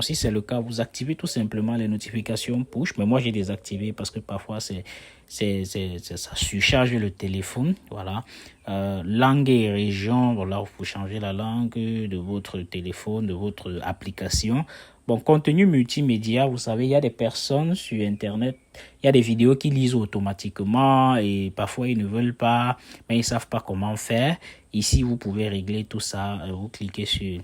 Si c'est le cas, vous activez tout simplement les notifications push. Mais moi, j'ai désactivé parce que parfois, ça surcharge le téléphone. Voilà. Langue et région, voilà, vous pouvez changer la langue de votre téléphone, de votre application. Bon, contenu multimédia, vous savez, il y a des personnes sur Internet, il y a des vidéos qui lisent automatiquement et parfois ils ne veulent pas, mais ils ne savent pas comment faire. Ici, vous pouvez régler tout ça. Vous cliquez sur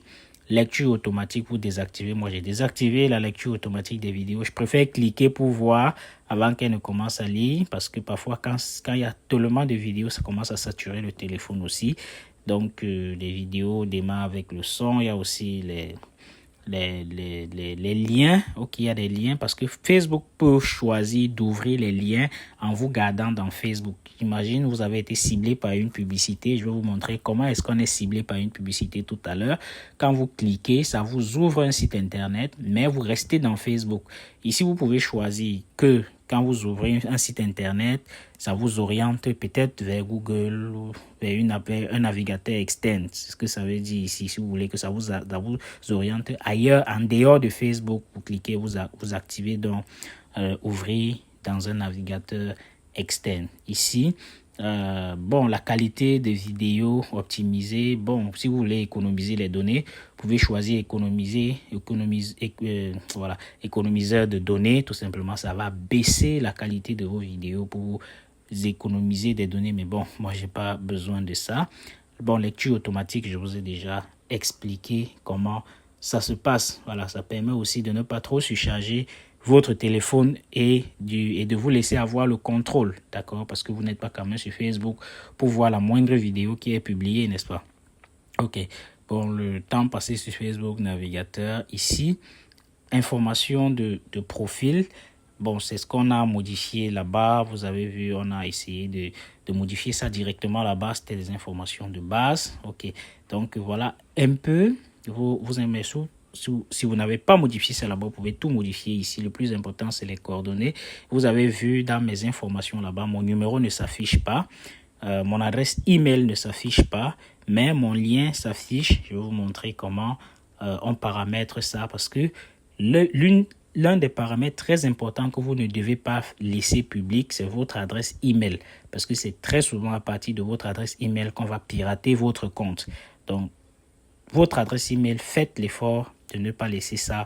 lecture automatique pour désactiver. Moi, j'ai désactivé la lecture automatique des vidéos. Je préfère cliquer pour voir avant qu'elle ne commence à lire parce que parfois, quand il y a tellement de vidéos, ça commence à saturer le téléphone aussi. Donc, les vidéos démarrent avec le son. Il y a aussi les liens. Ok, il y a des liens parce que Facebook peut choisir d'ouvrir les liens en vous gardant dans Facebook. Imagine, vous avez été ciblé par une publicité. Je vais vous montrer comment est-ce qu'on est ciblé par une publicité tout à l'heure. Quand vous cliquez, ça vous ouvre un site internet, mais vous restez dans Facebook. Ici, vous pouvez choisir que quand vous ouvrez un site internet, ça vous oriente peut-être vers Google ou vers un navigateur externe. C'est ce que ça veut dire ici. Si vous voulez que ça vous oriente ailleurs, en dehors de Facebook, vous cliquez, vous activez donc ouvrir dans un navigateur externe. Ici, la qualité des vidéos optimisée. Bon, si vous voulez économiser les données, vous pouvez choisir économiseur de données. Tout simplement, ça va baisser la qualité de vos vidéos pour vous économiser des données. Mais bon, moi, j'ai pas besoin de ça. Bon, lecture automatique, je vous ai déjà expliqué comment ça se passe. Voilà, ça permet aussi de ne pas trop surcharger votre téléphone et de vous laisser avoir le contrôle, d'accord? Parce que vous n'êtes pas quand même sur Facebook pour voir la moindre vidéo qui est publiée, n'est-ce pas? Ok, bon, le temps passé sur Facebook, navigateur, ici, information de profil. Bon, c'est ce qu'on a modifié là-bas. Vous avez vu, on a essayé de modifier ça directement là-bas. C'était des informations de base. Ok, donc voilà un peu. Vous aimez ça. Si vous n'avez pas modifié ça là-bas, vous pouvez tout modifier ici. Le plus important, c'est les coordonnées. Vous avez vu dans mes informations là-bas, mon numéro ne s'affiche pas. Mon adresse email ne s'affiche pas, mais mon lien s'affiche. Je vais vous montrer comment on paramètre ça parce que l'un des paramètres très importants que vous ne devez pas laisser public, c'est votre adresse email. Parce que c'est très souvent à partir de votre adresse email qu'on va pirater votre compte. Donc, votre adresse email, faites l'effort de ne pas laisser ça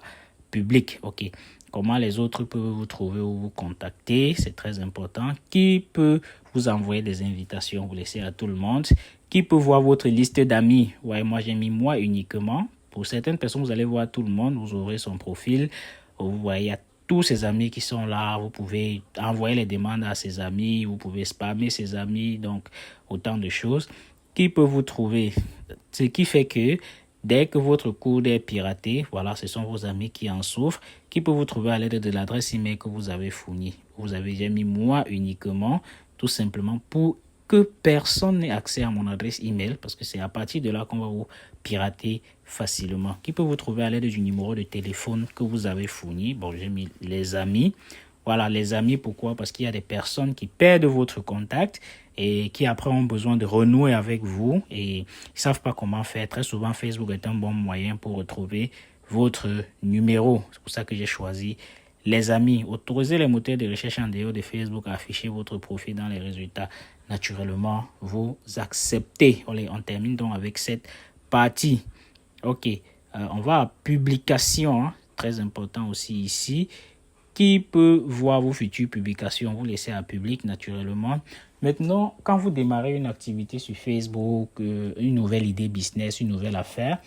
public. Ok. Comment les autres peuvent vous trouver ou vous contacter, c'est très important. Qui peut vous envoyer des invitations, vous laissez à tout le monde. Qui peut voir votre liste d'amis? Ouais, moi j'ai mis moi uniquement. Pour certaines personnes, vous allez voir tout le monde, vous ouvrez son profil, vous voyez, il y a tous ses amis qui sont là, vous pouvez envoyer les demandes à ses amis, vous pouvez spammer ses amis, donc autant de choses. Qui peut vous trouver? Ce qui fait que dès que votre coude est piraté, voilà, ce sont vos amis qui en souffrent, qui peut vous trouver à l'aide de l'adresse email que vous avez fournie. Vous avez déjà mis moi uniquement, tout simplement pour que personne n'ait accès à mon adresse email, parce que c'est à partir de là qu'on va vous pirater facilement. Qui peut vous trouver à l'aide du numéro de téléphone que vous avez fourni. Bon, j'ai mis les amis. Voilà, les amis, pourquoi? Parce qu'il y a des personnes qui perdent votre contact et qui après ont besoin de renouer avec vous et ils ne savent pas comment faire. Très souvent, Facebook est un bon moyen pour retrouver votre numéro. C'est pour ça que j'ai choisi les amis. Autorisez les moteurs de recherche en dehors de Facebook à afficher votre profil dans les résultats. Naturellement, vous acceptez. On termine donc avec cette partie. Ok, on va à publication, hein. Très important aussi ici. Qui peut voir vos futures publications? Vous laissez à public naturellement. Maintenant, quand vous démarrez une activité sur Facebook, une nouvelle idée business, une nouvelle affaire,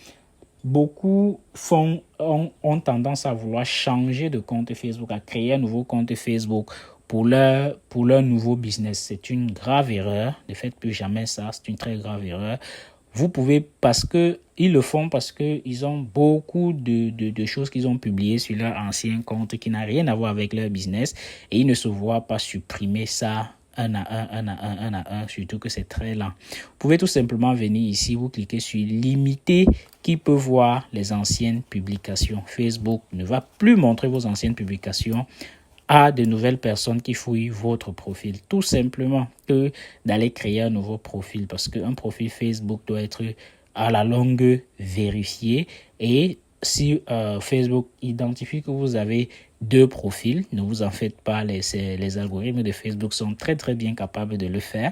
beaucoup ont tendance à vouloir changer de compte Facebook, à créer un nouveau compte Facebook pour leur nouveau business. C'est une grave erreur. Ne faites plus jamais ça. C'est une très grave erreur. Vous pouvez, ils le font parce qu'ils ont beaucoup de choses qu'ils ont publiées sur leur ancien compte qui n'a rien à voir avec leur business et ils ne se voient pas supprimer ça un à un, surtout que c'est très lent. Vous pouvez tout simplement venir ici, vous cliquez sur limiter qui peut voir les anciennes publications. Facebook ne va plus montrer vos anciennes publications à de nouvelles personnes qui fouillent votre profil. Tout simplement que d'aller créer un nouveau profil parce qu'un profil Facebook doit être à la longue vérifié et si Facebook identifie que vous avez 2 profils, ne vous en faites pas, les algorithmes de Facebook sont très très bien capables de le faire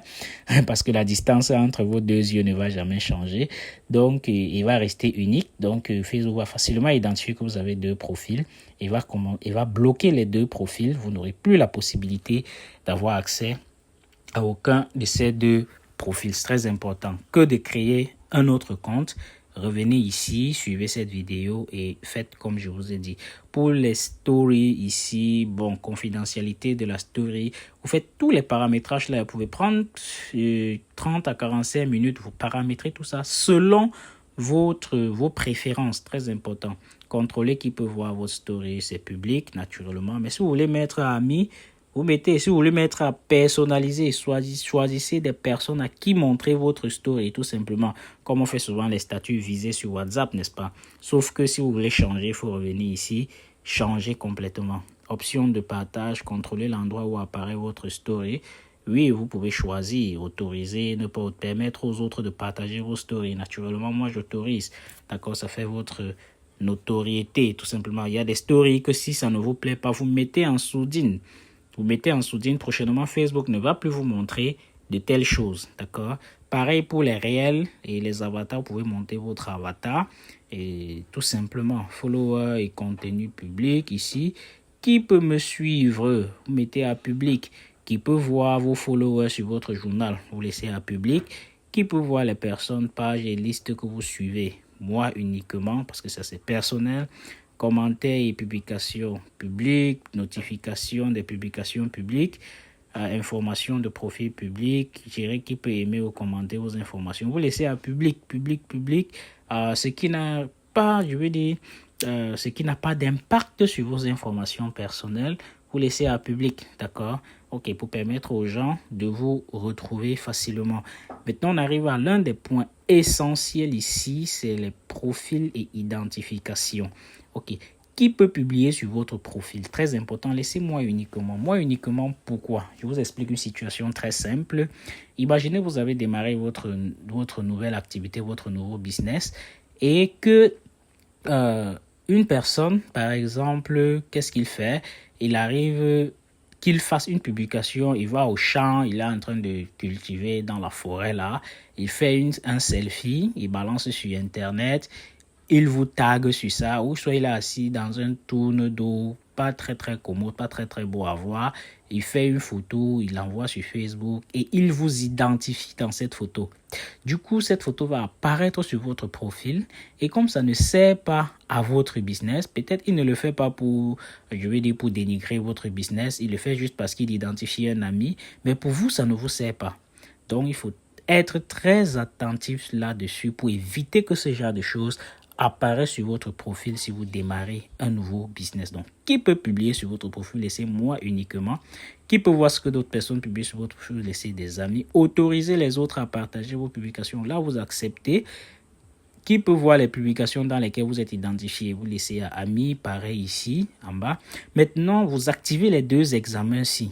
parce que la distance entre vos 2 yeux ne va jamais changer. Donc, il va rester unique. Donc, Facebook va facilement identifier que vous avez 2 profils. Il va bloquer les 2 profils. Vous n'aurez plus la possibilité d'avoir accès à aucun de ces 2 profils. C'est très important que de créer un autre compte. Revenez ici, suivez cette vidéo et faites comme je vous ai dit. Pour les stories ici, bon, confidentialité de la story, vous faites tous les paramétrages là. Vous pouvez prendre 30 à 45 minutes, vous paramétrez tout ça selon vos préférences, très important. Contrôlez qui peut voir votre story, c'est public naturellement. Mais si vous voulez mettre amis, si vous voulez mettre à personnaliser, choisissez des personnes à qui montrer votre story, tout simplement. Comme on fait souvent les statuts visés sur WhatsApp, n'est-ce pas? Sauf que si vous voulez changer, il faut revenir ici, changer complètement. Option de partage, contrôler l'endroit où apparaît votre story. Oui, vous pouvez choisir, autoriser, ne pas permettre aux autres de partager vos stories. Naturellement, moi, j'autorise. D'accord, ça fait votre notoriété, tout simplement. Il y a des stories que si ça ne vous plaît pas, vous mettez en sourdine. Vous mettez en sourdine, prochainement, Facebook ne va plus vous montrer de telles choses, d'accord? Pareil pour les réels et les avatars, vous pouvez monter votre avatar et tout simplement, follower et contenu public ici. Qui peut me suivre? Vous mettez à public. Qui peut voir vos followers sur votre journal? Vous laissez à public. Qui peut voir les personnes, pages et listes que vous suivez? Moi uniquement, parce que ça c'est personnel. Commentaires et publications publiques, notifications des publications publiques, informations de profil public, je dirais qui peut aimer ou commenter vos informations. Vous laissez à public, ce qui n'a pas, je veux dire, ce qui n'a pas d'impact sur vos informations personnelles, vous laissez à public, d'accord? Ok, pour permettre aux gens de vous retrouver facilement. Maintenant, on arrive à l'un des points essentiels ici, c'est les profils et identification. Ok, qui peut publier sur votre profil? Très important, laissez-moi uniquement. Moi uniquement, pourquoi? Je vous explique une situation très simple. Imaginez vous avez démarré votre nouvelle activité, votre nouveau business et que une personne, par exemple, qu'est-ce qu'il fait? Il arrive qu'il fasse une publication, il va au champ, il est en train de cultiver dans la forêt là, il fait un selfie, il balance sur Internet, il vous tague sur ça, ou soit il est assis dans un tourne d'eau, pas très très commode, pas très très beau à voir. Il fait une photo, il l'envoie sur Facebook et il vous identifie dans cette photo. Du coup, cette photo va apparaître sur votre profil et comme ça ne sert pas à votre business, peut-être il ne le fait pas pour, je vais dire, pour dénigrer votre business, il le fait juste parce qu'il identifie un ami, mais pour vous, ça ne vous sert pas. Donc, il faut être très attentif là-dessus pour éviter que ce genre de choses apparaît sur votre profil si vous démarrez un nouveau business. Donc, qui peut publier sur votre profil? Laissez-moi uniquement. Qui peut voir ce que d'autres personnes publient sur votre profil? Laissez des amis. Autorisez les autres à partager vos publications. Là, vous acceptez. Qui peut voir les publications dans lesquelles vous êtes identifié? Vous laissez à amis, pareil ici, en bas. Maintenant, vous activez les 2 examens-ci.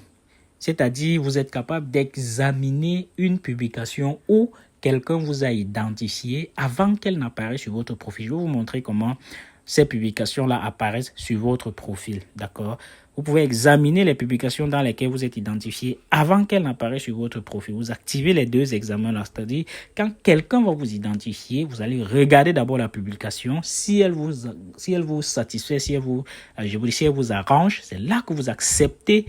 C'est-à-dire, vous êtes capable d'examiner une publication où quelqu'un vous a identifié avant qu'elle n'apparaisse sur votre profil. Je vais vous montrer comment ces publications-là apparaissent sur votre profil, d'accord? Vous pouvez examiner les publications dans lesquelles vous êtes identifié avant qu'elles n'apparaissent sur votre profil. Vous activez les 2 examens-là, c'est-à-dire quand quelqu'un va vous identifier, vous allez regarder d'abord la publication. Si elle vous satisfait, si elle vous arrange, c'est là que vous acceptez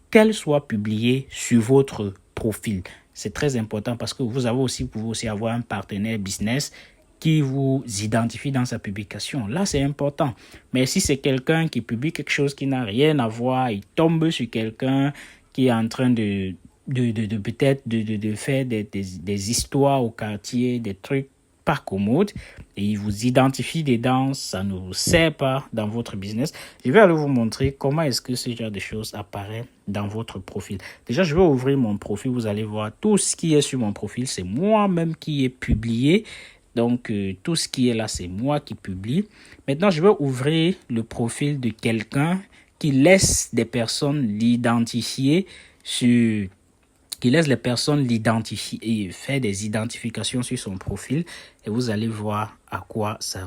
qu'elle soit publiée sur votre profil. C'est très important parce que vous pouvez aussi avoir un partenaire business qui vous identifie dans sa publication. Là, c'est important. Mais si c'est quelqu'un qui publie quelque chose qui n'a rien à voir, il tombe sur quelqu'un qui est en train de faire des histoires au quartier, des trucs pas commodes, et il vous identifie dedans, ça ne vous sert pas dans votre business. Je vais aller vous montrer comment est-ce que ce genre de choses apparaît dans votre profil. Déjà, je vais ouvrir mon profil. Vous allez voir tout ce qui est sur mon profil. C'est moi-même qui ai publié. Donc, tout ce qui est là, c'est moi qui publie. Maintenant, je vais ouvrir le profil de quelqu'un qui laisse des personnes l'identifier qui laisse les personnes l'identifier et fait des identifications sur son profil. Et vous allez voir à quoi ça